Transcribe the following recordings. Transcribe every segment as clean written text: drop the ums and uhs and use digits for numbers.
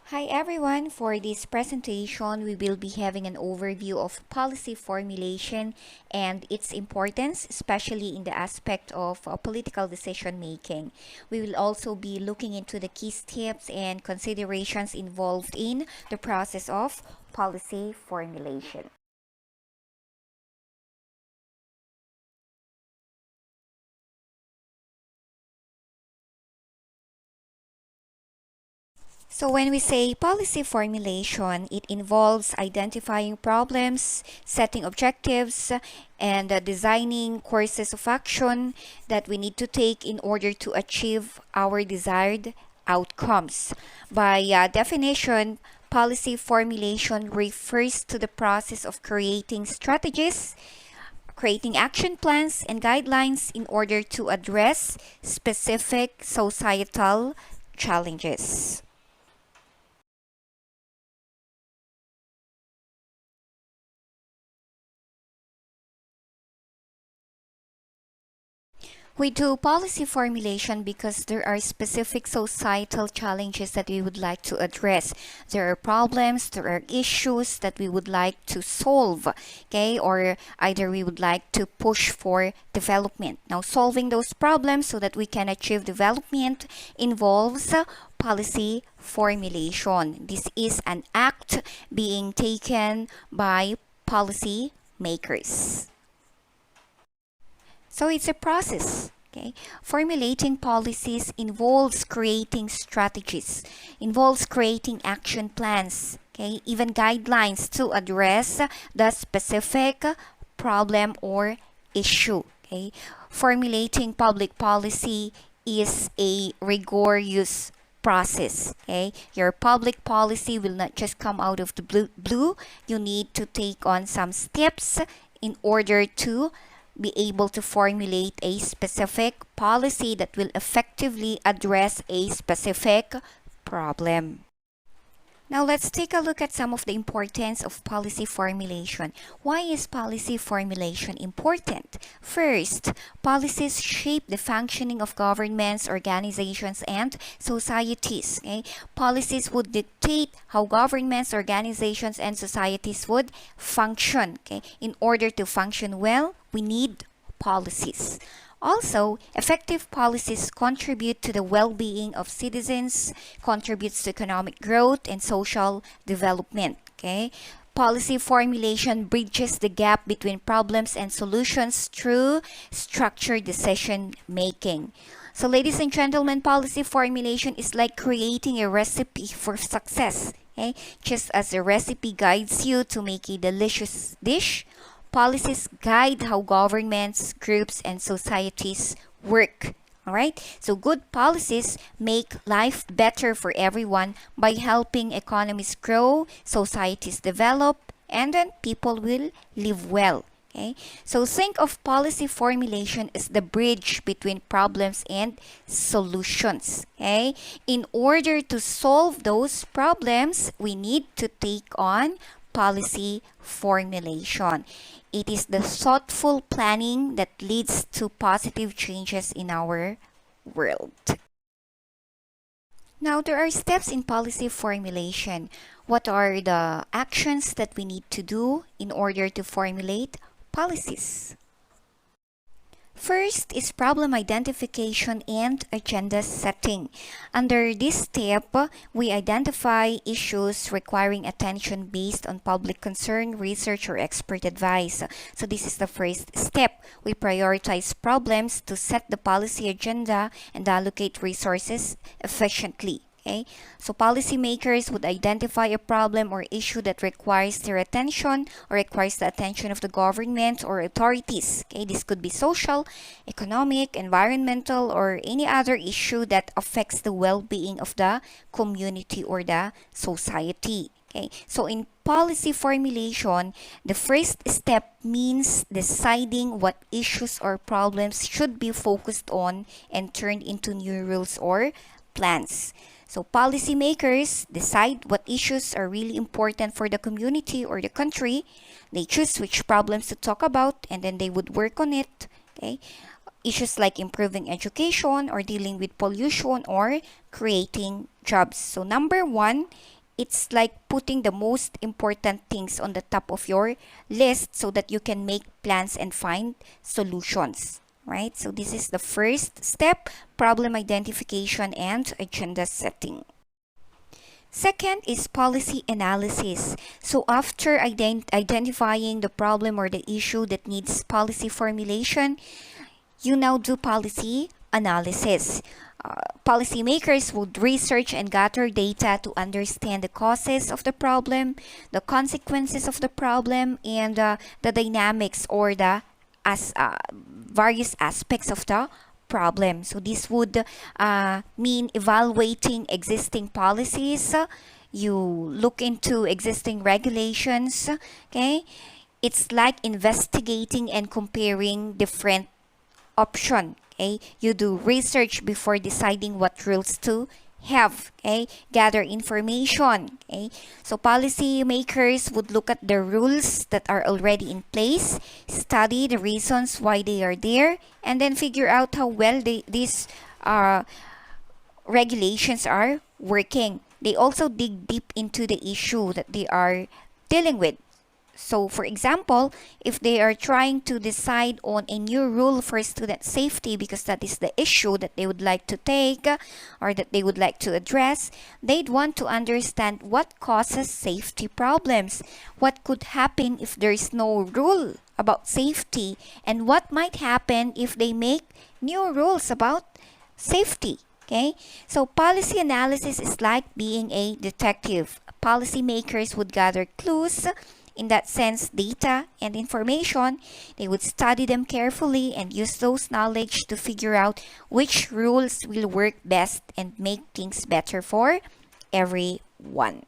Hi everyone, for this presentation we will be having an overview of policy formulation and its importance, especially in the aspect of political decision making. We will also be looking into the key steps and considerations involved in the process of policy formulation. So when we say policy formulation, it involves identifying problems, setting objectives, and designing courses of action that we need to take in order to achieve our desired outcomes. By definition, policy formulation refers to the process of creating strategies, creating action plans and guidelines in order to address specific societal challenges. We do policy formulation because there are specific societal challenges that we would like to address. There are problems, there are issues that we would like to solve, okay? Or either we would like to push for development. Now, solving those problems so that we can achieve development involves policy formulation. This is an act being taken by policy makers. So it's a process. Okay. Formulating policies involves creating strategies, involves creating action plans, okay, even guidelines to address the specific problem or issue. Okay. Formulating public policy is a rigorous process. Okay. Your public policy will not just come out of the blue. You need to take on some steps in order to be able to formulate a specific policy that will effectively address a specific problem. Now let's take a look at some of the importance of policy formulation. Why is policy formulation important? First, policies shape the functioning of governments, organizations, and societies. Okay? Policies would dictate how governments, organizations, and societies would function. Okay? In order to function well, we need policies. Also, effective policies contribute to the well-being of citizens, contributes to economic growth and social development. Okay? Policy formulation bridges the gap between problems and solutions through structured decision making. So, ladies and gentlemen, policy formulation is like creating a recipe for success. Okay? Just as a recipe guides you to make a delicious dish, policies guide how governments, groups, and societies work. Alright? So good policies make life better for everyone by helping economies grow, societies develop, and then people will live well. Okay? So think of policy formulation as the bridge between problems and solutions. Okay? In order to solve those problems, we need to take on policy formulation. It is the thoughtful planning that leads to positive changes in our world. Now, there are steps in policy formulation. What are the actions that we need to do in order to formulate policies? First is problem identification and agenda setting. Under this step, we identify issues requiring attention based on public concern, research, or expert advice. So this is the first step. We prioritize problems to set the policy agenda and allocate resources efficiently. Okay? So policymakers would identify a problem or issue that requires their attention or requires the attention of the government or authorities. Okay? This could be social, economic, environmental, or any other issue that affects the well-being of the community or the society. Okay? So in policy formulation, the first step means deciding what issues or problems should be focused on and turned into new rules or plans. So policymakers decide what issues are really important for the community or the country. They choose which problems to talk about and then they would work on it. Okay? Issues like improving education or dealing with pollution or creating jobs. So number one it's like putting the most important things on the top of your list so that you can make plans and find solutions, right? So this is the first step, problem identification and agenda setting. Second is policy analysis. So after identifying the problem or the issue that needs policy formulation, you now do policy analysis. Policymakers would research and gather data to understand the causes of the problem, the consequences of the problem, and the dynamics or the various aspects of the problem. So this would mean evaluating existing policies. You look into existing regulations. Okay, it's like investigating and comparing different option. Okay, you do research before deciding what rules to have. Okay, gather information. Okay, so policymakers would look at the rules that are already in place, study the reasons why they are there, and then figure out how well these regulations are working. They also dig deep into the issue that they are dealing with. So, for example, if they are trying to decide on a new rule for student safety because that is the issue that they would like to take or that they would like to address, they'd want to understand what causes safety problems, what could happen if there is no rule about safety, and what might happen if they make new rules about safety. Okay, so policy analysis is like being a detective. Policymakers would gather clues, in that sense, data and information. They would study them carefully and use those knowledge to figure out which rules will work best and make things better for everyone.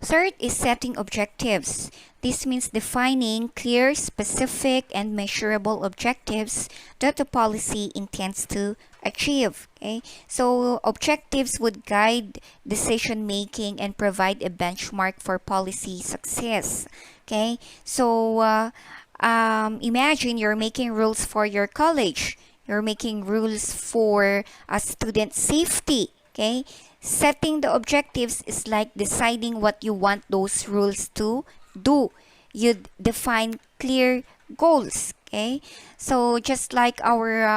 Third is setting objectives. This means defining clear, specific, and measurable objectives that the policy intends to achieve. Okay? So objectives would guide decision making and provide a benchmark for policy success. Okay? So imagine you're making rules for your college. You're making rules for student safety. Okay? Setting the objectives is like deciding what you want those rules to do. You define clear goals. Okay, so just like our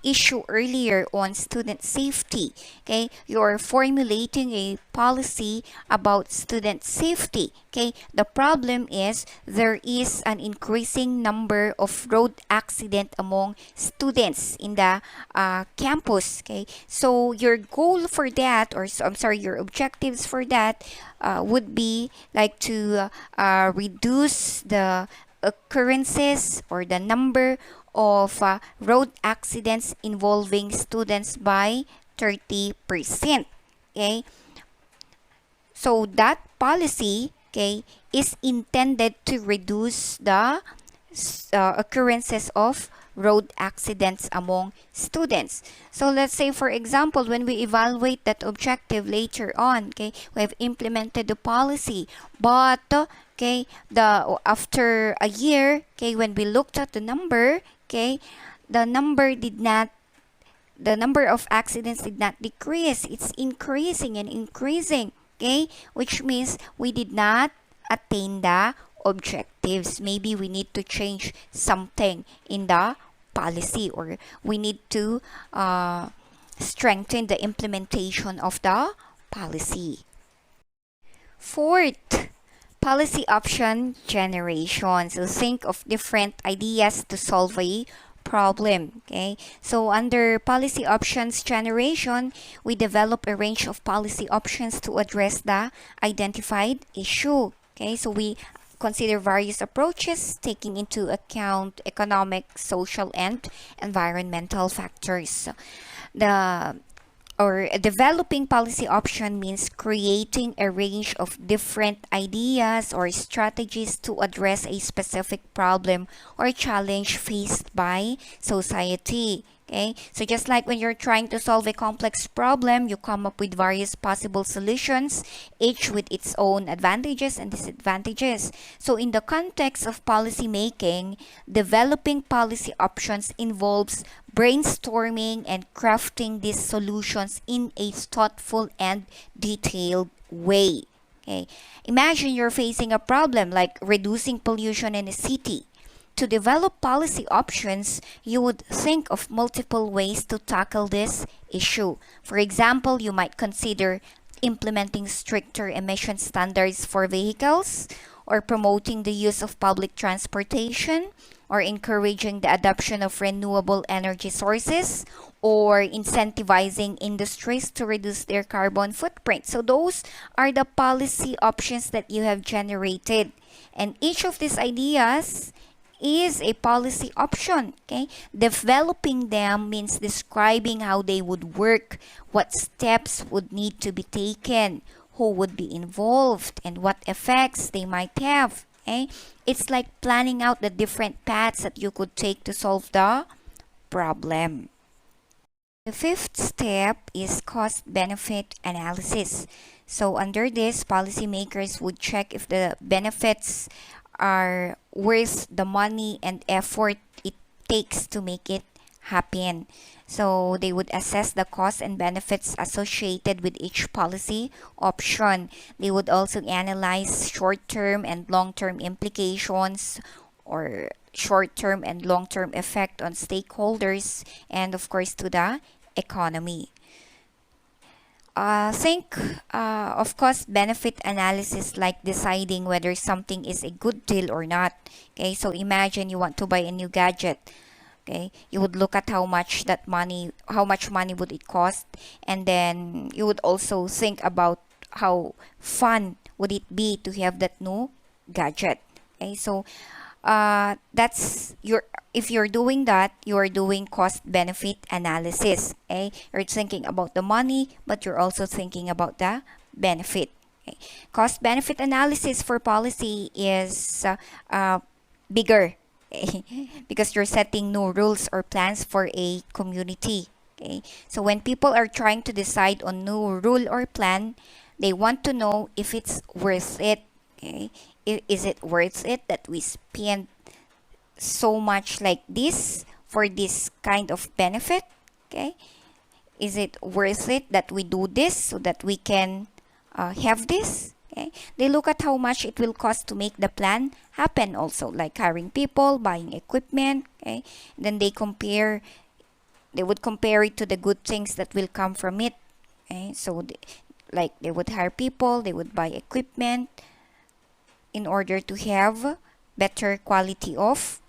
issue earlier on student safety, okay, you're formulating a policy about student safety. Okay, the problem is there is an increasing number of road accident among students in the campus. Okay, so your goal for that, or I'm sorry, your objectives for that would be like to reduce the occurrences or the number of road accidents involving students by 30%. Okay, so that policy, okay, is intended to reduce the occurrences of road accidents among students. So let's say, for example, when we evaluate that objective later on, okay, we have implemented the policy, but okay, after a year, okay, when we looked at the number, okay, the number of accidents did not decrease. It's increasing and increasing. Okay, which means we did not attain the objectives. Maybe we need to change something in the policy, or we need to strengthen the implementation of the policy. Fourth, policy option generation. So think of different ideas to solve a problem. Okay, so under policy options generation, we develop a range of policy options to address the identified issue. Okay, so we consider various approaches taking into account economic, social, and environmental factors. Developing policy option means creating a range of different ideas or strategies to address a specific problem or challenge faced by society. Okay, so just like when you're trying to solve a complex problem, you come up with various possible solutions, each with its own advantages and disadvantages. So in the context of policy making, developing policy options involves brainstorming and crafting these solutions in a thoughtful and detailed way. Okay, imagine you're facing a problem like reducing pollution in a city. To develop policy options, you would think of multiple ways to tackle this issue. For example, you might consider implementing stricter emission standards for vehicles, or promoting the use of public transportation, or encouraging the adoption of renewable energy sources, or incentivizing industries to reduce their carbon footprint. So, those are the policy options that you have generated. And each of these ideas is a policy option. Okay, developing them means describing how they would work, what steps would need to be taken, who would be involved, and what effects they might have. Okay, it's like planning out the different paths that you could take to solve the problem. The fifth step is cost benefit analysis. So under this, policymakers would check if the benefits are worth the money and effort it takes to make it happen. So they would assess the costs and benefits associated with each policy option. They would also analyze short-term and long-term implications, or short-term and long-term effect on stakeholders, and of course to the economy. Think of cost benefit analysis like deciding whether something is a good deal or not. Okay, so imagine you want to buy a new gadget. Okay, you would look at how much money would it cost, and then you would also think about how fun would it be to have that new gadget. Okay, so that's your if you're doing that, you're doing cost benefit analysis. Okay, you're thinking about the money, but you're also thinking about the benefit. Okay. Cost benefit analysis for policy is bigger, okay, because you're setting new rules or plans for a community. Okay, so when people are trying to decide on new rule or plan, they want to know if it's worth it. Okay, is it worth it that we spend so much like this for this kind of benefit? Okay, is it worth it that we do this so that we can have this? Okay, they look at how much it will cost to make the plan happen, also like hiring people, buying equipment. Okay, then they would compare it to the good things that will come from it. Okay, so like they would hire people, they would buy equipment in order to have better quality of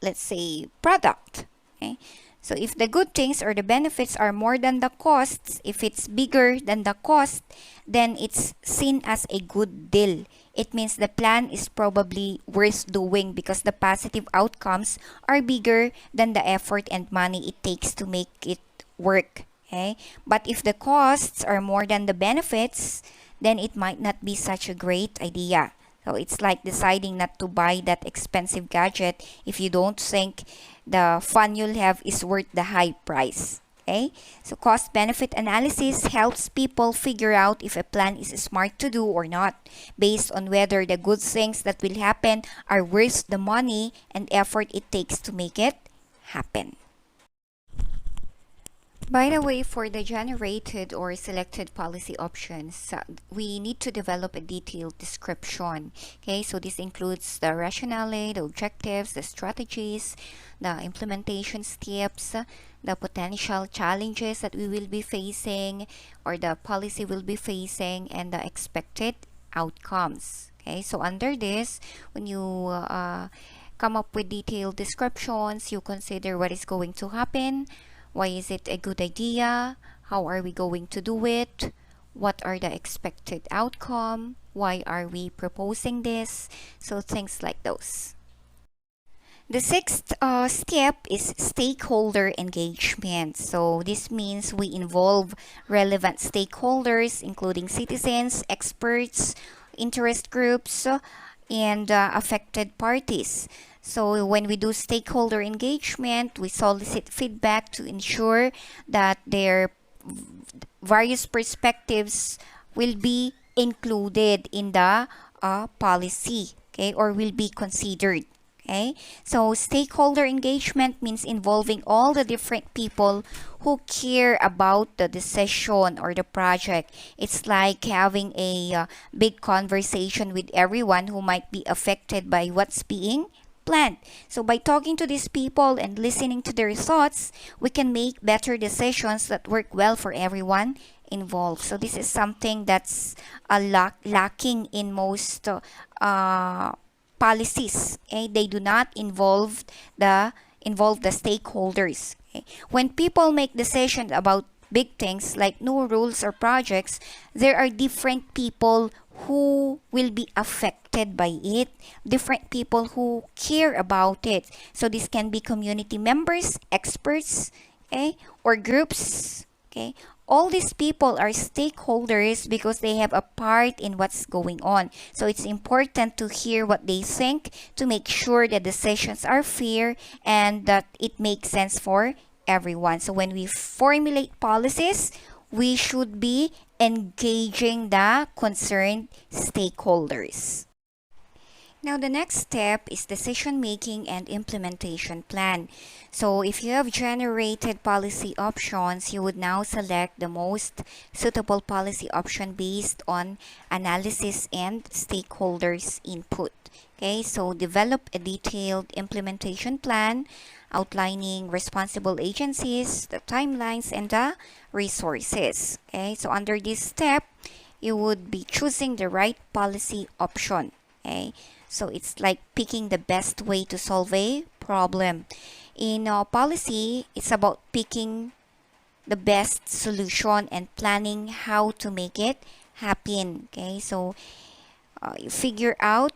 let's say product. Okay, so if the good things or the benefits are more than the costs, if it's bigger than the cost, then it's seen as a good deal. It means the plan is probably worth doing because the positive outcomes are bigger than the effort and money it takes to make it work. Okay, but if the costs are more than the benefits, then it might not be such a great idea. So it's like deciding not to buy that expensive gadget if you don't think the fun you'll have is worth the high price. Okay? So cost benefit analysis helps people figure out if a plan is smart to do or not, based on whether the good things that will happen are worth the money and effort it takes to make it happen. By the way, for the generated or selected policy options, we need to develop a detailed description. Okay, so this includes the rationale, the objectives, the strategies, the implementation steps, the potential challenges that we will be facing or the policy will be facing, and the expected outcomes. Okay, so under this, when you come up with detailed descriptions, you consider what is going to happen. Why is it a good idea? How are we going to do it? What are the expected outcome? Why are we proposing this? So things like those. The sixth step is stakeholder engagement. So this means we involve relevant stakeholders, including citizens, experts, interest groups, and affected parties. So when we do stakeholder engagement, we solicit feedback to ensure that their various perspectives will be included in the policy, okay, or will be considered. Okay, so stakeholder engagement means involving all the different people who care about the decision or the project. It's like having a big conversation with everyone who might be affected by what's being planned. So by talking to these people and listening to their thoughts, we can make better decisions that work well for everyone involved. So this is something that's lacking in most policies. Okay? They do not involve the stakeholders. Okay? When people make decisions about big things like new rules or projects, there are different people who will be affected by it, different people who care about it. So this can be community members, experts, okay, or groups. Okay, all these people are stakeholders because they have a part in what's going on. So it's important to hear what they think to make sure the decisions are fair and that it makes sense for everyone. So when we formulate policies, we should be engaging the concerned stakeholders. Now, the next step is decision making and implementation plan. So, if you have generated policy options, you would now select the most suitable policy option based on analysis and stakeholders' input. Okay, so develop a detailed implementation plan outlining responsible agencies, the timelines, and the resources. Okay, so under this step, you would be choosing the right policy option. Okay, so it's like picking the best way to solve a problem. In policy, it's about picking the best solution and planning how to make it happen. Okay, so you figure out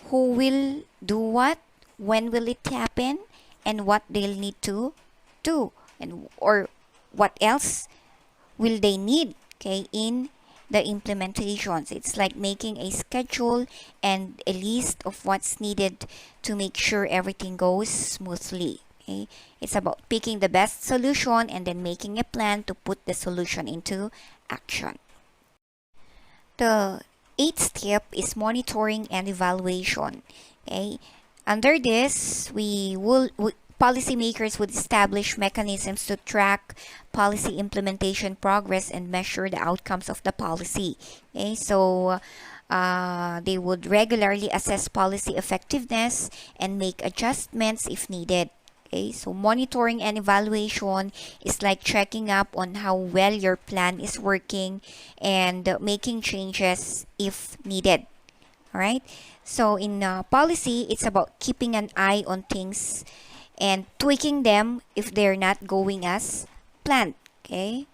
who will do what, when will it happen, and what they'll need to do, and or what else will they need, okay, in the implementations. It's like making a schedule and a list of what's needed to make sure everything goes smoothly. Okay? It's about picking the best solution and then making a plan to put the solution into action. The eighth step is monitoring and evaluation. Okay? Under this, policymakers would establish mechanisms to track policy implementation progress and measure the outcomes of the policy. Okay, so they would regularly assess policy effectiveness and make adjustments if needed. Okay, so monitoring and evaluation is like checking up on how well your plan is working and making changes if needed. All right. So in policy, it's about keeping an eye on things and tweaking them if they're not going as planned. Okay,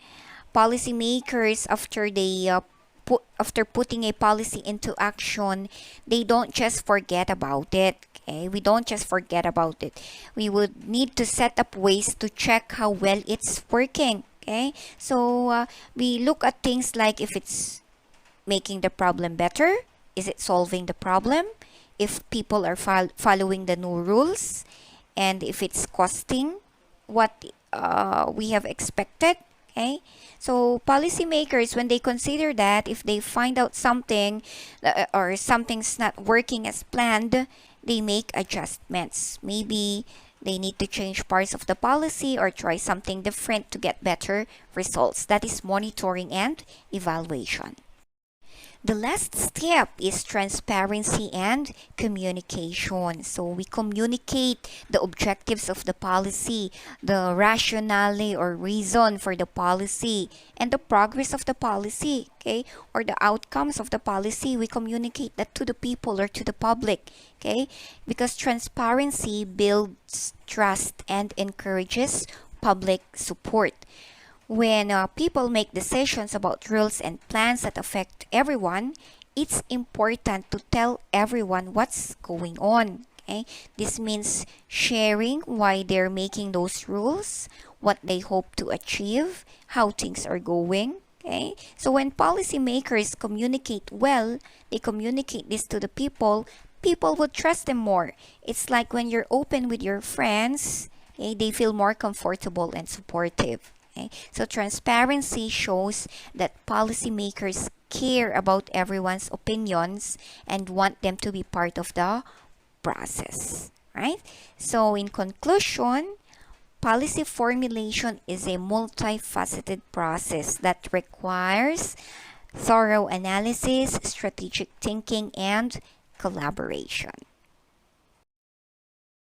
policymakers after putting a policy into action, they don't just forget about it. Okay, we don't just forget about it. We would need to set up ways to check how well it's working. Okay, so we look at things like if it's making the problem better, is it solving the problem, if people are following the new rules, and if it's costing what we have expected. Okay, so policymakers, when they consider that, if they find out something or something's not working as planned, they make adjustments. Maybe they need to change parts of the policy or try something different to get better results. That is monitoring and evaluation. The last step is transparency and communication. So we communicate the objectives of the policy, the rationale or reason for the policy, and the progress of the policy, okay, or the outcomes of the policy. We communicate that to the people or to the public, okay, because transparency builds trust and encourages public support. When people make decisions about rules and plans that affect everyone, it's important to tell everyone what's going on. Okay? This means sharing why they're making those rules, what they hope to achieve, how things are going. Okay? So when policymakers communicate well, they communicate this to the people, people would trust them more. It's like when you're open with your friends, okay, they feel more comfortable and supportive. Okay? So transparency shows that policymakers care about everyone's opinions and want them to be part of the process. Right? So in conclusion, policy formulation is a multifaceted process that requires thorough analysis, strategic thinking, and collaboration.